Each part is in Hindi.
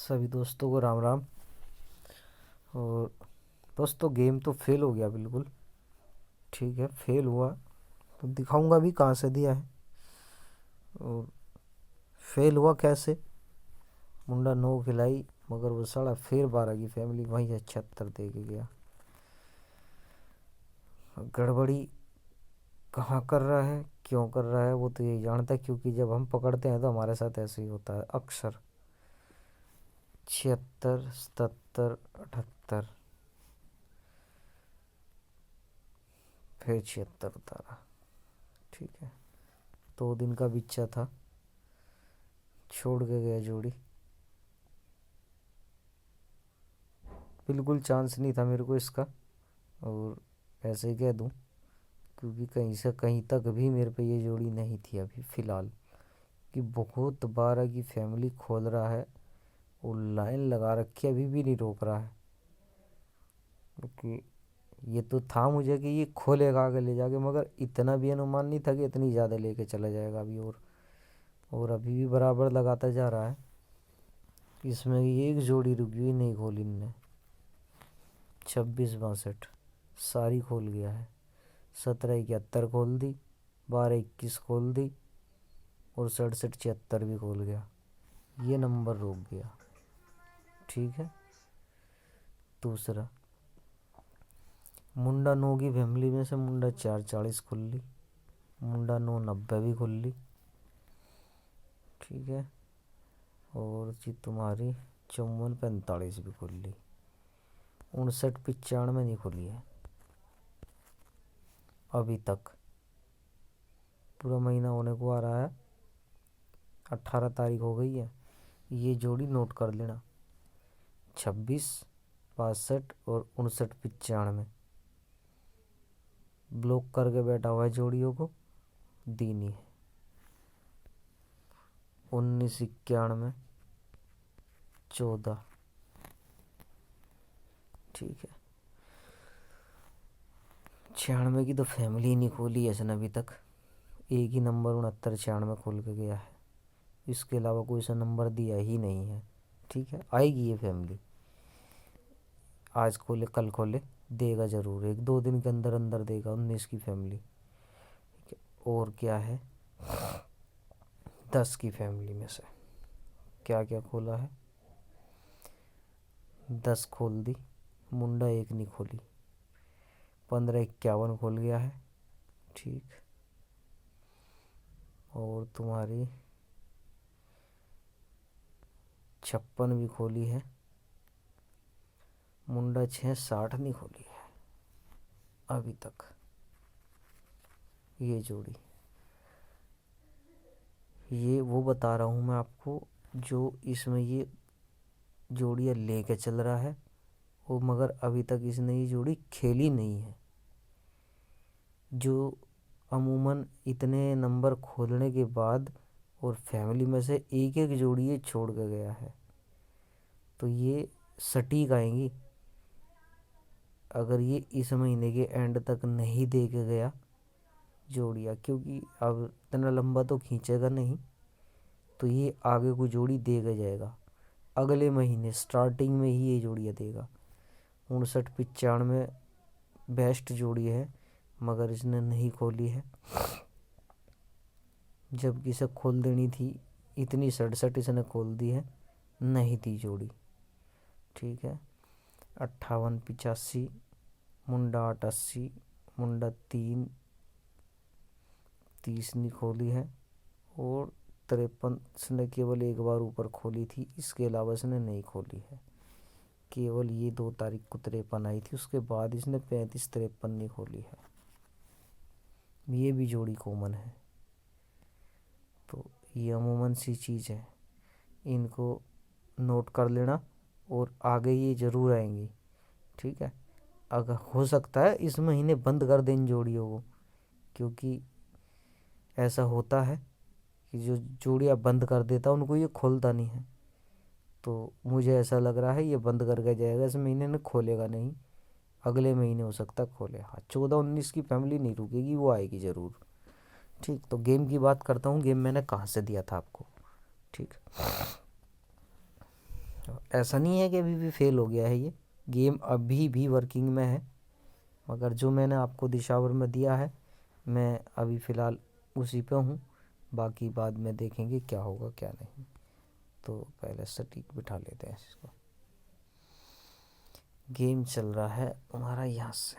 सभी दोस्तों को राम राम। और दोस्तों गेम तो फेल हो गया बिल्कुल। ठीक है, फेल हुआ तो दिखाऊंगा भी कहाँ से दिया है। और फेल हुआ कैसे, मुंडा 9 खिलाई मगर वो साला फिर 12 की फैमिली वहीं से 76 दे के गया। गड़बड़ी कहाँ कर रहा है, क्यों कर रहा है, वो तो यही जानता है, क्योंकि जब हम पकड़ते हैं तो हमारे साथ ऐसे ही होता है अक्सर। 76, 77, 78, फिर 76 उतारा। ठीक है, 2 दिन का बिच्चा था, छोड़ के गया जोड़ी। बिल्कुल चांस नहीं था मेरे को इसका, और ऐसे ही कह दूं, क्योंकि कहीं से कहीं तक भी मेरे पे ये जोड़ी नहीं थी अभी फ़िलहाल। कि बहुत 12 की फैमिली खोल रहा है और लाइन लगा रखी है, अभी भी नहीं रोक रहा है। क्योंकि ये तो था मुझे कि ये खोलेगा आगे ले जाके, मगर इतना भी अनुमान नहीं था कि इतनी ज़्यादा लेके चला जाएगा अभी। और अभी भी बराबर लगाता जा रहा है। इसमें एक जोड़ी रुकी हुई नहीं खोली इनने। 26, 62 सारी खोल गया है। 17, 71 खोल दी, 12, 21 खोल दी, और 67, 76 भी खोल गया। ये नंबर रुक गया। ठीक है, दूसरा मुंडा 9 की फैमिली में से मुंडा 4, 40 खोल ली, मुंडा 9, 90 भी खोल ली। ठीक है, और जी तुम्हारी 54, 45 भी खोल ली। 59, 95 नहीं खोली है अभी तक। पूरा महीना होने को आ रहा है, 18 तारीख हो गई है। ये जोड़ी नोट कर लेना, 26, 62 और 59, 95 ब्लॉक करके बैठा हुआ है जोड़ियों को, दीनी है। 19, 91, 14। ठीक है, 96 की तो फैमिली ही नहीं खोली है इसने अभी तक। एक ही नंबर 69, 96 खोल के गया है। इसके अलावा कोई सा नंबर दिया ही नहीं है। ठीक है, आएगी ये फैमिली, आज खोले कल खोले देगा ज़रूर, 1-2 दिन के अंदर अंदर देगा 19 की फैमिली। ठीक है, और क्या है, 10 की फैमिली में से क्या क्या खोला है। 10 खोल दी, मुंडा 1 नहीं खोली। 15, 51 खोल गया है। ठीक, और तुम्हारी 56 भी खोली है। मुंडा 6, 60 नहीं खोली है अभी तक ये जोड़ी। ये वो बता रहा हूँ मैं आपको, जो इसमें ये जोड़ियाँ लेके चल रहा है वो, मगर अभी तक इसने ये जोड़ी खेली नहीं है। जो अमूमन इतने नंबर खोलने के बाद और फैमिली में से एक एक जोड़ी ये छोड़ के गया है, तो ये सटीक आएंगी। अगर ये इस महीने के एंड तक नहीं दे के गया जोड़ियाँ, क्योंकि अब इतना लंबा तो खींचेगा नहीं, तो ये आगे को जोड़ी दे के जाएगा। अगले महीने स्टार्टिंग में ही ये जोड़ियाँ देगा। 59, 95 बेस्ट जोड़ी है, मगर इसने नहीं खोली है, जबकि इसे खोल देनी थी। इतनी 67 इसने खोल दी है, नहीं थी जोड़ी। ठीक है, 58, 85, मुंडा 8, 80, मुंडा 3, 30 नहीं खोली है, और 53 इसने केवल एक बार ऊपर खोली थी, इसके अलावा इसने नहीं खोली है। केवल ये 2 तारीख को 53 आई थी, उसके बाद इसने 35, 53 नहीं खोली है। ये भी जोड़ी कॉमन है। तो ये अमूमन सी चीज़ है, इनको नोट कर लेना, और आगे ये ज़रूर आएंगी। ठीक है, अगर हो सकता है इस महीने बंद कर दें इन जोड़ियों को, क्योंकि ऐसा होता है कि जो जोड़ियाँ बंद कर देता उनको ये खोलता नहीं है। तो मुझे ऐसा लग रहा है ये बंद करके जाएगा, इस महीने में खोलेगा नहीं, अगले महीने हो सकता खोले। हाँ, 14, 19 की फैमिली नहीं रुकेगी, वो आएगी ज़रूर। ठीक, तो गेम की बात करता हूँ। गेम मैंने कहाँ से दिया था आपको। ठीक, ऐसा नहीं है कि अभी भी फेल हो गया है, ये गेम अभी भी वर्किंग में है, मगर जो मैंने आपको दिशावर में दिया है मैं अभी फ़िलहाल उसी पे हूँ। बाकी बाद में देखेंगे क्या होगा क्या नहीं। तो पहले सटीक बिठा लेते हैं इसको। गेम चल रहा है हमारा यहाँ से,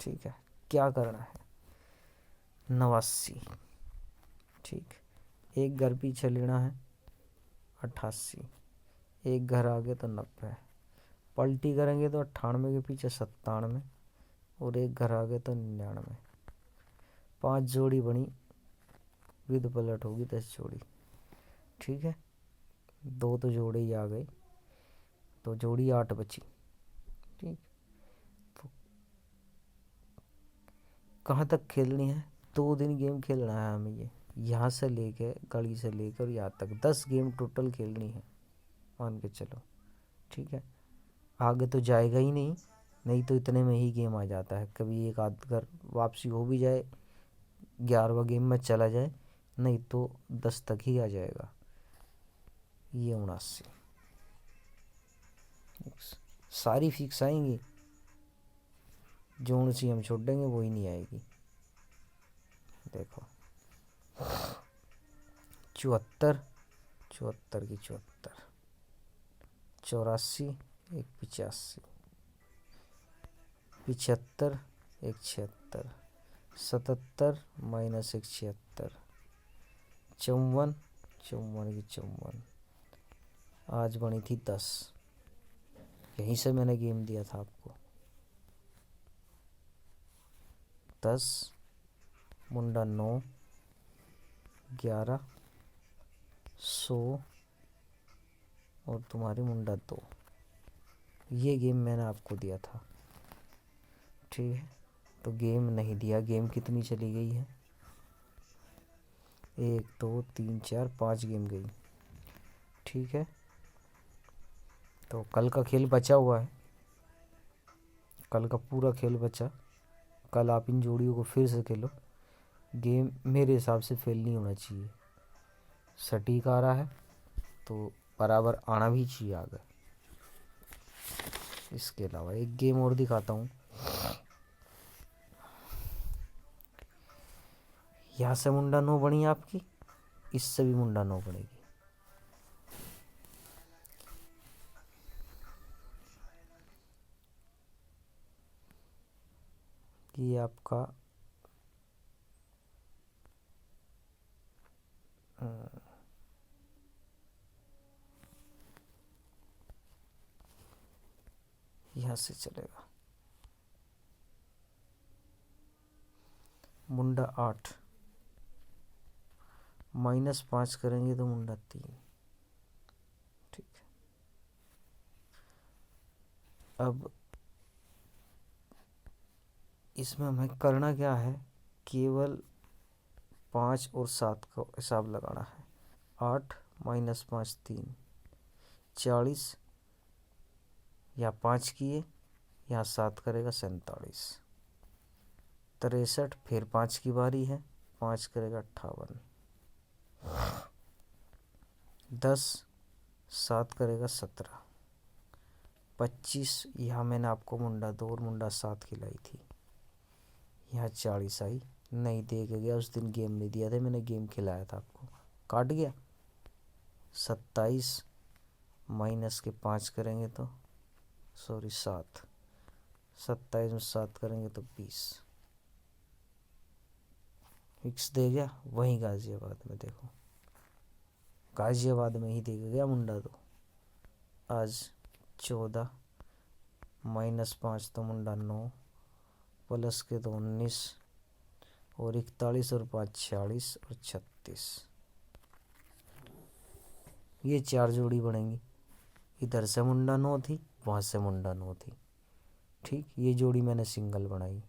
ठीक है। क्या करना है, 89, ठीक। एक घर पीछे लेना है, 88। एक घर आगे तो 90, पलटी करेंगे तो 98 के पीछे 97, और एक घर आगे तो 99। 5 जोड़ी बनी, विद पलट होगी 10 जोड़ी, ठीक है। 2 तो जोड़े ही आ गए, तो जोड़ी 8 बची, ठीक। तो कहाँ तक खेलनी है, 2 दिन गेम खेलना है हमें। ये यहाँ से लेके गली से लेकर यहाँ तक 10 गेम टोटल खेलनी है, मान के चलो, ठीक है। आगे तो जाएगा ही नहीं, नहीं तो इतने में ही गेम आ जाता है। कभी एक आध अगर वापसी हो भी जाए, 11वां गेम में चला जाए, नहीं तो 10 तक ही आ जाएगा। ये 79 सारी फिक्स आएंगी, जोन सी हम छोड़ देंगे वो ही नहीं आएगी। देखो 74, 74 की 74, 84, एक 85, 75, एक 76, 77 माइनस एक 76, 54, 54 की 54। आज बनी थी 10, यहीं से मैंने गेम दिया था आपको। 10 मुंडा 9, 11, 100 और तुम्हारी मुंडा 2। ये गेम मैंने आपको दिया था, ठीक है। तो गेम नहीं दिया, गेम कितनी चली गई है, 1 2 3 4 5 गेम गई, ठीक है। तो कल का खेल बचा हुआ है, कल का पूरा खेल बचा। कल आप इन जोड़ियों को फिर से खेलो। गेम मेरे हिसाब से फेल नहीं होना चाहिए, सटीक आ रहा है तो बराबर आना भी चाहिए आगे। इसके अलावा एक गेम और दिखाता हूँ। यहाँ से मुंडा 9 बनी आपकी, इससे भी मुंडा 9 बनेगी। ये आपका यहाँ से चलेगा मुंडा 8, -5 करेंगे तो मुंडा 3, ठीक है। अब इसमें हमें करना क्या है, केवल 5 और 7 का हिसाब लगाना है। 8 -5 3, 40, या 5 किए, यहाँ 7 करेगा 47, 63, फिर 5 की बारी है, 5 करेगा 58, 10, 7 करेगा 17, 25। यहाँ मैंने आपको मुंडा 2 और मुंडा 7 खिलाई थी, यहाँ 40 आई, नहीं दे के गया। उस दिन गेम नहीं दिया था मैंने, गेम खिलाया था आपको, काट गया। 27 माइनस के 5 करेंगे तो 7, 27 में 7 करेंगे तो 20, फिक्स दे गया। वहीं गाजियाबाद में देखो, गाजियाबाद में ही दे गया मुंडा 2। आज 14 -5 तो मुंडा 9, प्लस के तो 19 और 41 और 5 46 और 36। ये 4 जोड़ी बनेंगी, इधर से मुंडा 9 थी, वहाँ से मुंडा 9 थी, ठीक। ये जोड़ी मैंने सिंगल बनाई।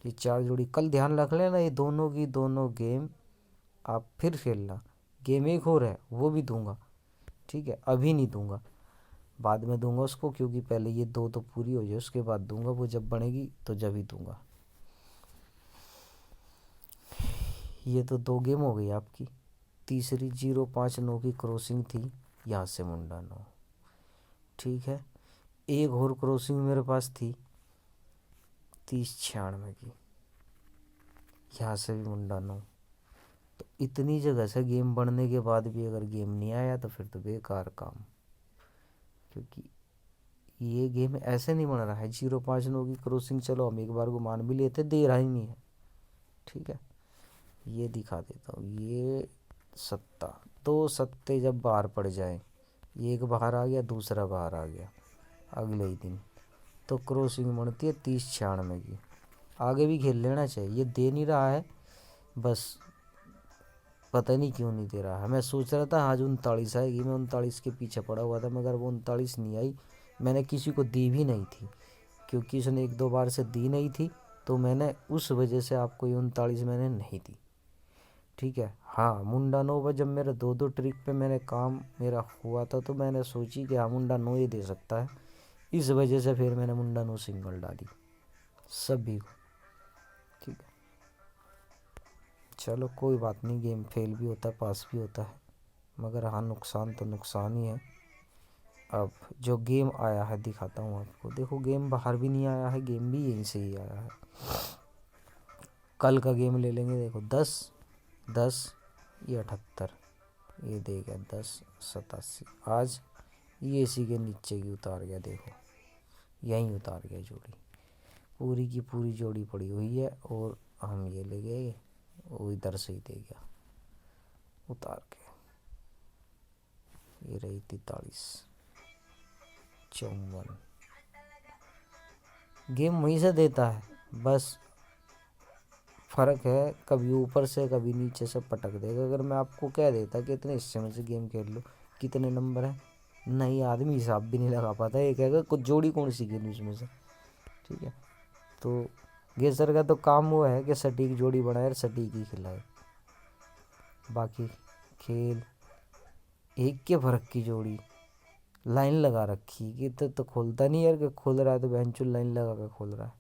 ये 4 जोड़ी कल ध्यान रख लेना, ये दोनों की दोनों गेम आप फिर खेलना। गेम एक और है वो भी दूंगा, ठीक है। अभी नहीं दूंगा, बाद में दूंगा उसको, क्योंकि पहले ये 2 तो पूरी हो जाए उसके बाद दूंगा। वो जब बनेगी तो जब ही दूंगा। ये तो 2 गेम हो गई आपकी। तीसरी 0 5 9 की क्रॉसिंग थी, यहाँ से मुंडा 9। ठीक है, एक और क्रॉसिंग मेरे पास थी 30-96 की, यहाँ से भी मुंडा 9। तो इतनी जगह से गेम बढ़ने के बाद भी अगर गेम नहीं आया तो फिर तो बेकार काम, क्योंकि ये गेम ऐसे नहीं बन रहा है। 0-5-9 की क्रॉसिंग चलो हम एक बार को मान भी लेते, दे रहा ही नहीं है। ठीक है, ये दिखा देता हूँ। ये सत्ता, 2 सत्ते जब बाहर पड़ जाए, एक बाहर आ गया दूसरा बाहर आ गया अगले ही दिन, तो क्रॉसिंग बनती है 30-96 की। आगे भी खेल लेना चाहिए, ये दे नहीं रहा है, बस पता नहीं क्यों नहीं दे रहा है। मैं सोच रहा था आज 39 आएगी, मैं 39 के पीछे पड़ा हुआ था, मगर वो 39 नहीं आई। मैंने किसी को दी भी नहीं थी, क्योंकि उसने 1-2 बार से दी नहीं थी, तो मैंने उस वजह से आपको ये 39 मैंने नहीं दी। ठीक है, हाँ मुंडा 9 पर जब मेरे 2-2 ट्रिक पे मैंने काम मेरा हुआ था, तो मैंने सोची कि हाँ मुंडा 9 ही दे सकता है, इस वजह से फिर मैंने मुंडा 9 सिंगल डाली सभी को। ठीक है, चलो कोई बात नहीं, गेम फेल भी होता है पास भी होता है, मगर हाँ नुकसान तो नुकसान ही है। अब जो गेम आया है दिखाता हूँ आपको। देखो गेम बाहर भी नहीं आया है, गेम भी यहीं से ही आया है। कल का गेम ले लेंगे, देखो 10-10 ये 78, ये देगा 10-87। आज ये इसी के नीचे की उतार गया, देखो यहीं उतार गया जोड़ी, पूरी की पूरी जोड़ी पड़ी हुई है, और हम ये ले गए, वो इधर से ही दे गया उतार के। ये रही 43-54, गेम वहीं से देता है, बस फ़र्क है कभी ऊपर से कभी नीचे से पटक देगा। अगर मैं आपको कह देता कि इतने हिस्से में से गेम खेल लो, कितने नंबर है, नहीं आदमी हिसाब भी नहीं लगा पाता, ये कहेगा कुछ जोड़ी कौन सी गिनी उसमें से। ठीक है, तो गेसर का तो काम वो है कि सटीक जोड़ी बनाए और सटीक ही खिलाए, बाकी खेल एक के फर्क की जोड़ी लाइन लगा रखी कि तो खोलता नहीं यार, कि खोल रहा है तो बेंचुल लाइन लगा कर खोल रहा है,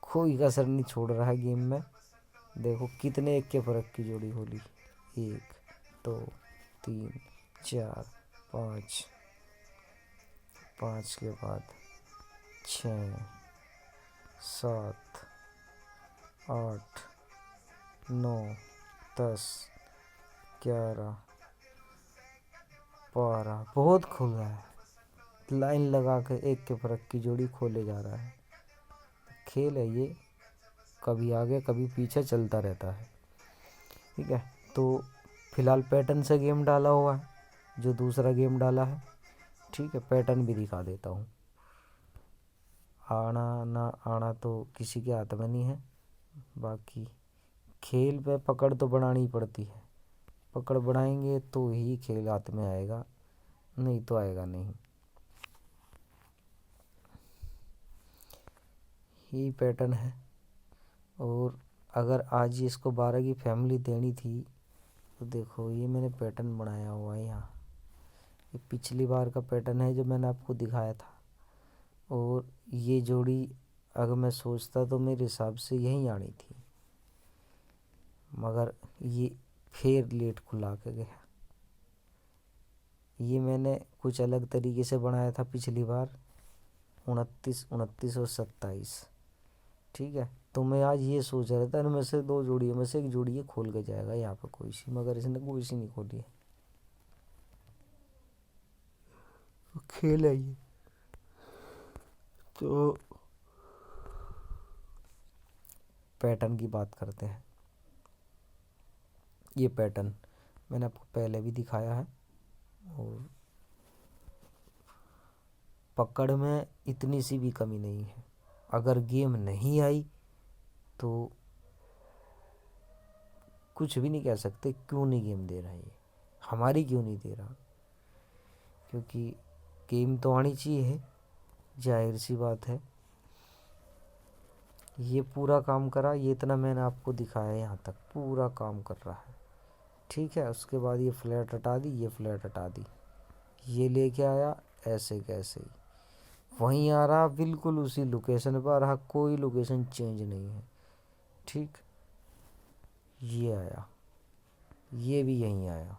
कोई कसर नहीं छोड़ रहा है गेम में। देखो कितने एक के फर्क की जोड़ी खोली, 1-2-3-4-5, 5 के बाद 6-7-8-9-10-11-12, बहुत खुल रहा है, लाइन लगा के एक के फर्क की जोड़ी खोले जा रहा है। खेल है ये, कभी आगे कभी पीछे चलता रहता है। ठीक है, तो फिलहाल पैटर्न से गेम डाला हुआ है, जो दूसरा गेम डाला है। ठीक है, पैटर्न भी दिखा देता हूँ। आना ना आना तो किसी के हाथ में नहीं है, बाकी खेल पे पकड़ तो बनानी ही पड़ती है, पकड़ बढ़ाएंगे तो ही खेल हाथ में आएगा, नहीं तो आएगा नहीं। यही पैटर्न है, और अगर आज ही इसको 12 की फैमिली देनी थी तो देखो ये मैंने पैटर्न बनाया हुआ है यहाँ, ये पिछली बार का पैटर्न है जो मैंने आपको दिखाया था, और ये जोड़ी अगर मैं सोचता तो मेरे हिसाब से यहीं आनी थी, मगर ये फिर लेट खुला के गया। ये मैंने कुछ अलग तरीके से बनाया था पिछली बार, 29 और 27। ठीक है, तो मैं आज ये सोच रहा था इनमें से 2 जोड़ी में से एक जोड़ी ये खोल के जाएगा यहाँ पर कोई सी, मगर इसने कोई सी नहीं खोली है। खेल है ये, तो पैटर्न की बात करते हैं। ये पैटर्न मैंने आपको पहले भी दिखाया है, और पकड़ में इतनी सी भी कमी नहीं है। अगर गेम नहीं आई तो कुछ भी नहीं कह सकते क्यों नहीं गेम दे रहा है, ये हमारी क्यों नहीं दे रहा, क्योंकि गेम तो आनी चाहिए, जाहिर सी बात है। ये पूरा काम करा, ये इतना मैंने आपको दिखाया यहाँ तक पूरा काम कर रहा है। ठीक है, उसके बाद ये फ्लैट हटा दी, ये फ्लैट हटा दी, ये लेके आया ऐसे कैसे ही वहीं आ रहा, बिल्कुल उसी लोकेशन पर रहा, कोई लोकेशन चेंज नहीं है। ठीक, ये आया, ये भी यहीं आया,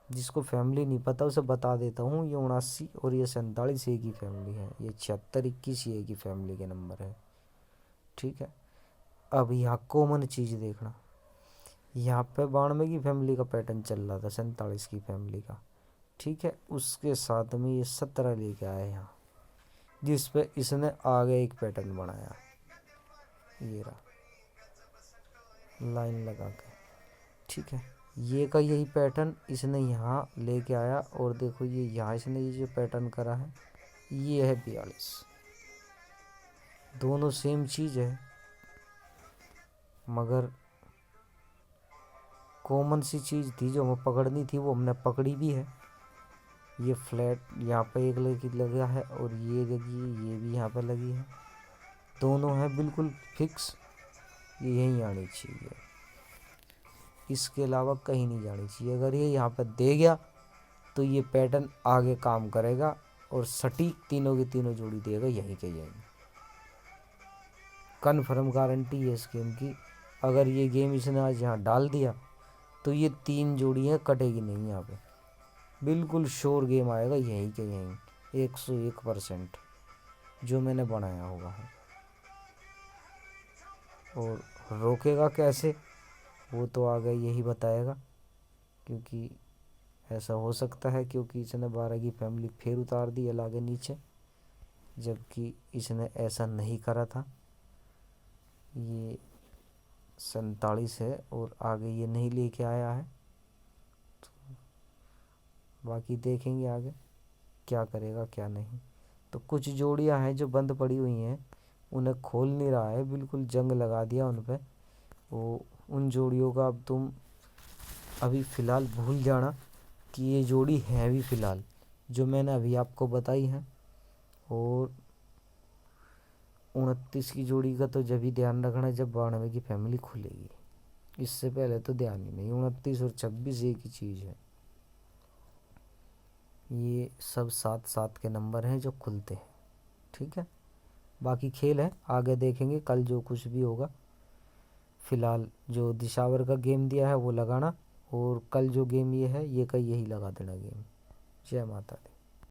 जिसको फैमिली नहीं पता उसे बता देता हूँ, ये 79 और ये 47 एक ही फैमिली है, ये 76 21 ये एक ही फैमिली के नंबर है। ठीक है, अब यहाँ कॉमन चीज़ देखना, यहाँ पे 92 की फैमिली का पैटर्न चल रहा था, 47 की फैमिली का। ठीक है, उसके साथ में ये 17 लेके आया यहाँ, जिस पे इसने आगे एक पैटर्न बनाया, ये रहा लाइन लगा के। ठीक है, ये का यही पैटर्न इसने यहाँ लेके आया, और देखो ये यहाँ इसने ये जो पैटर्न करा है ये है 42। दोनों सेम चीज़ है, मगर कॉमन सी चीज़ थी जो हमें पकड़नी थी वो हमने पकड़ी भी है। ये फ्लैट यहाँ पे एक लगा है, और ये लगी है, ये भी यहाँ पे लगी है, दोनों है बिल्कुल फिक्स, ये यहीं आनी चाहिए, इसके अलावा कहीं नहीं जानी चाहिए। अगर ये यहाँ पे दे गया तो ये पैटर्न आगे काम करेगा, और सटीक तीनों की तीनों जोड़ी देगा यहीं के यहीं, कन्फर्म गारंटी है इस गेम की। अगर ये गेम इसने आज यहाँ डाल दिया तो ये 3 जोड़ियाँ कटेगी नहीं, यहाँ पे बिल्कुल श्योर गेम आएगा यहीं के यहीं 101% जो मैंने बनाया होगा है। और रोकेगा कैसे वो तो आगे यही बताएगा, क्योंकि ऐसा हो सकता है क्योंकि इसने 12 की फैमिली फिर उतार दी है आगे नीचे, जबकि इसने ऐसा नहीं करा था। ये 47 है और आगे ये नहीं लेके आया है, तो बाकी देखेंगे आगे क्या करेगा क्या नहीं। तो कुछ जोड़ियां हैं जो बंद पड़ी हुई हैं, उन्हें खोल नहीं रहा है, बिल्कुल जंग लगा दिया उन पे। वो उन जोड़ियों का अब तुम अभी फ़िलहाल भूल जाना कि ये जोड़ी है भी फ़िलहाल जो मैंने अभी आपको बताई है। और 29 की जोड़ी का तो जब ही ध्यान रखना जब 92 की फैमिली खुलेगी, इससे पहले तो ध्यान ही नहीं। 29 और 26 एक ही चीज़ है, ये सब 7-7 के नंबर हैं जो खुलते हैं। ठीक है, बाकी खेल है आगे देखेंगे कल जो कुछ भी होगा। फ़िलहाल जो दिशावर का गेम दिया है वो लगाना, और कल जो गेम ये है ये का यही लगा देना गेम। जय माता दी।